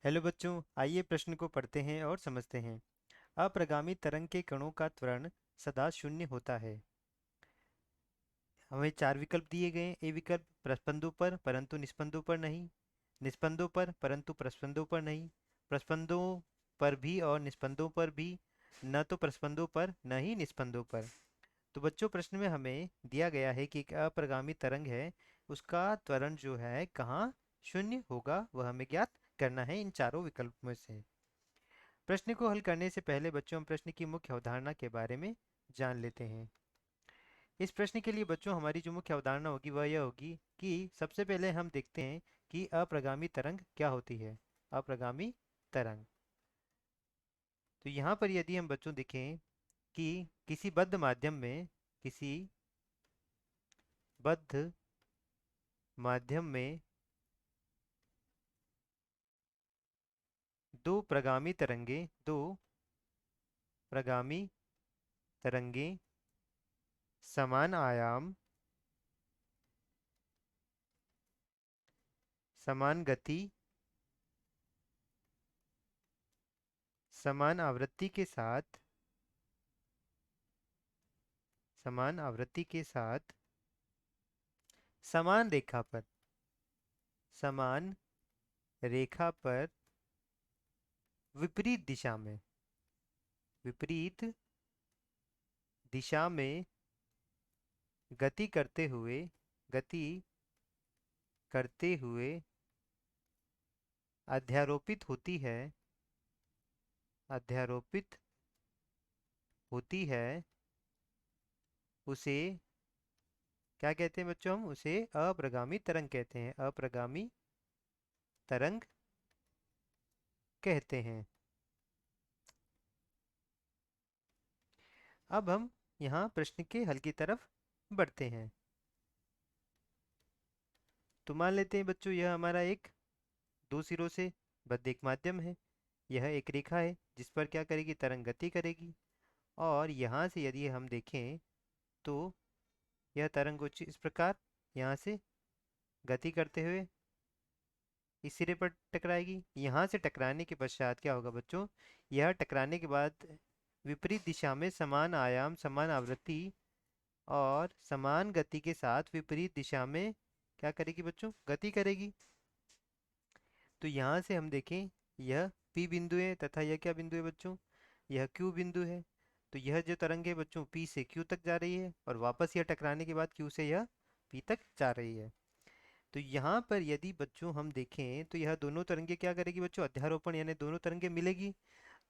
Hello बच्चों, आइए प्रश्न को पढ़ते हैं और समझते हैं। अप्रगामी तरंग के कणों का त्वरण सदा शून्य होता है। हमें चार विकल्प दिए गए हैं। ए विकल्प प्रस्पंदों पर परंतु निस्पंदों पर नहीं, निस्पंदों पर परंतु प्रस्पंदों पर नहीं, प्रस्पंदों पर भी और निस्पंदों पर भी, न तो प्रस्पंदों पर न ही निस्पंदों पर। तो बच्चों, प्रश्न में हमें दिया गया है कि एक अप्रगामी तरंग है, उसका त्वरण जो है कहाँ शून्य होगा, वह हमें ज्ञात करना है इन चारों विकल्पों में से। प्रश्न को हल करने से पहले बच्चों हम प्रश्न की मुख्य अवधारणा के बारे में जान लेते हैं। इस प्रश्न के लिए बच्चों हमारी जो मुख्य अवधारणा होगी वह यह होगी कि सबसे पहले हम देखते हैं कि अप्रगामी तरंग क्या होती है। अप्रगामी तरंग, तो यहाँ पर यदि हम बच्चों देखें कि किसी बद्ध माध्यम में, किसी बद्ध माध्यम में दो प्रगामी तरंगे समान आयाम, समान गति, समान आवृत्ति के साथ, समान आवृत्ति के साथ समान रेखा पर, समान रेखा पर विपरीत दिशा में, विपरीत दिशा में गति करते हुए, गति करते हुए अध्यारोपित होती है, अध्यारोपित होती है, उसे क्या कहते हैं बच्चों? हम उसे अप्रगामी तरंग कहते हैं, अप्रगामी तरंग कहते हैं। अब हम यहाँ प्रश्न के हल की तरफ बढ़ते हैं। तो मान लेते हैं बच्चों, यह हमारा एक दो सिरों से बद्ध एक माध्यम है। यह एक रेखा है जिस पर क्या करेगी? तरंग गति करेगी। और यहाँ से यदि हम देखें तो यह तरंग कुछ इस प्रकार यहाँ से गति करते हुए इस सिरे पर टकराएगी। यहाँ से टकराने के पश्चात क्या होगा बच्चों? यह टकराने के बाद विपरीत दिशा में समान आयाम, समान आवृत्ति और समान गति के साथ विपरीत दिशा में क्या करेगी बच्चों? गति करेगी। तो यहाँ से हम देखें, यह P बिंदु है तथा यह क्या बिंदु है बच्चों? यह Q बिंदु है। तो यह जो तरंग है बच्चों P से Q तक जा रही है और वापस यह टकराने के बाद Q से यह P तक जा रही है। तो यहाँ पर यदि बच्चों हम देखें तो यह दोनों तरंगे क्या करेगी बच्चों? अध्यारोपण, यानी दोनों तरंगे मिलेगी।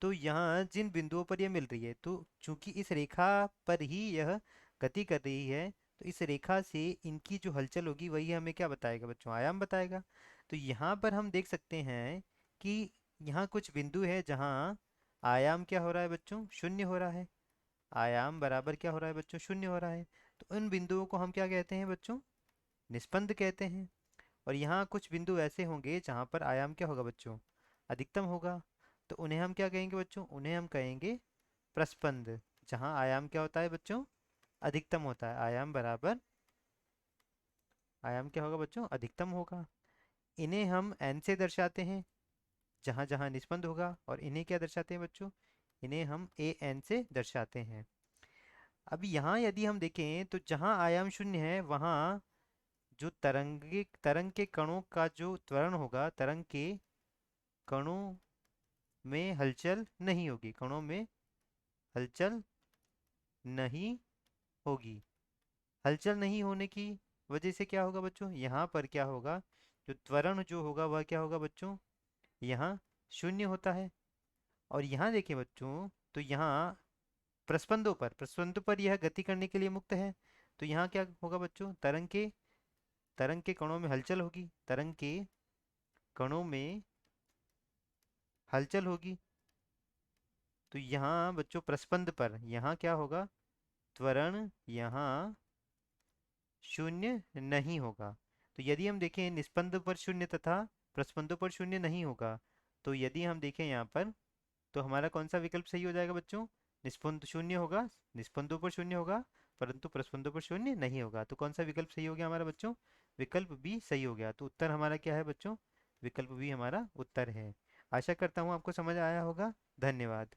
तो यहाँ जिन बिंदुओं पर यह मिल रही है, तो चूंकि इस रेखा पर ही यह गति कर रही है, तो इस रेखा से इनकी जो हलचल होगी वही हमें क्या बताएगा बच्चों? आयाम बताएगा। तो यहाँ पर हम देख सकते हैं कि यहाँ कुछ बिंदु है जहाँ आयाम क्या हो रहा है बच्चों? शून्य हो रहा है। आयाम बराबर क्या हो रहा है बच्चों? शून्य हो रहा है। तो उन बिंदुओं को हम क्या कहते हैं बच्चों? निस्पंद कहते हैं। और यहाँ कुछ बिंदु ऐसे होंगे जहाँ पर आयाम क्या होगा बच्चों? अधिकतम होगा। तो उन्हें हम क्या कहेंगे बच्चों? उन्हें हम कहेंगे प्रस्पंद। जहाँ आयाम क्या होता है बच्चों? अधिकतम होता है। आयाम बराबर, आयाम क्या होगा बच्चों? अधिकतम होगा। इन्हें हम n से दर्शाते हैं जहाँ जहाँ निस्पंद होगा, और इन्हें क्या दर्शाते हैं बच्चों? इन्हें हम an से दर्शाते हैं। अब यहाँ यदि हम देखें तो जहाँ आयाम शून्य है वहाँ जो तरंग के कणों का जो त्वरण होगा, तरंग के कणों में हलचल नहीं होगी, कणों में हलचल नहीं होगी। हलचल नहीं होने की वजह से क्या होगा बच्चों? यहाँ पर क्या होगा? जो त्वरण जो होगा वह क्या होगा बच्चों? यहाँ शून्य होता है। और यहाँ देखिए बच्चों, तो यहाँ प्रस्पंदों पर यह गति करने के लिए मुक्त है। तो यहाँ क्या होगा बच्चों? तरंग के कणों में हलचल होगी, तरंग के कणों में हलचल होगी। तो यहाँ बच्चों प्रस्पंद पर यहाँ क्या होगा? त्वरण यहाँ शून्य नहीं होगा। तो यदि हम देखें निस्पंद पर शून्य तथा प्रस्पंदों पर शून्य नहीं होगा, तो यदि हम देखें यहाँ पर, तो हमारा कौन सा विकल्प सही हो जाएगा बच्चों? निस्पंद शून्य होगा, निस्पंदों पर शून्य होगा परंतु प्रस्पंदों पर शून्य नहीं होगा। तो कौन सा विकल्प सही हो गया हमारा बच्चों? विकल्प बी सही हो गया। तो उत्तर हमारा क्या है बच्चों? विकल्प बी हमारा उत्तर है। आशा करता हूँ आपको समझ आया होगा। धन्यवाद।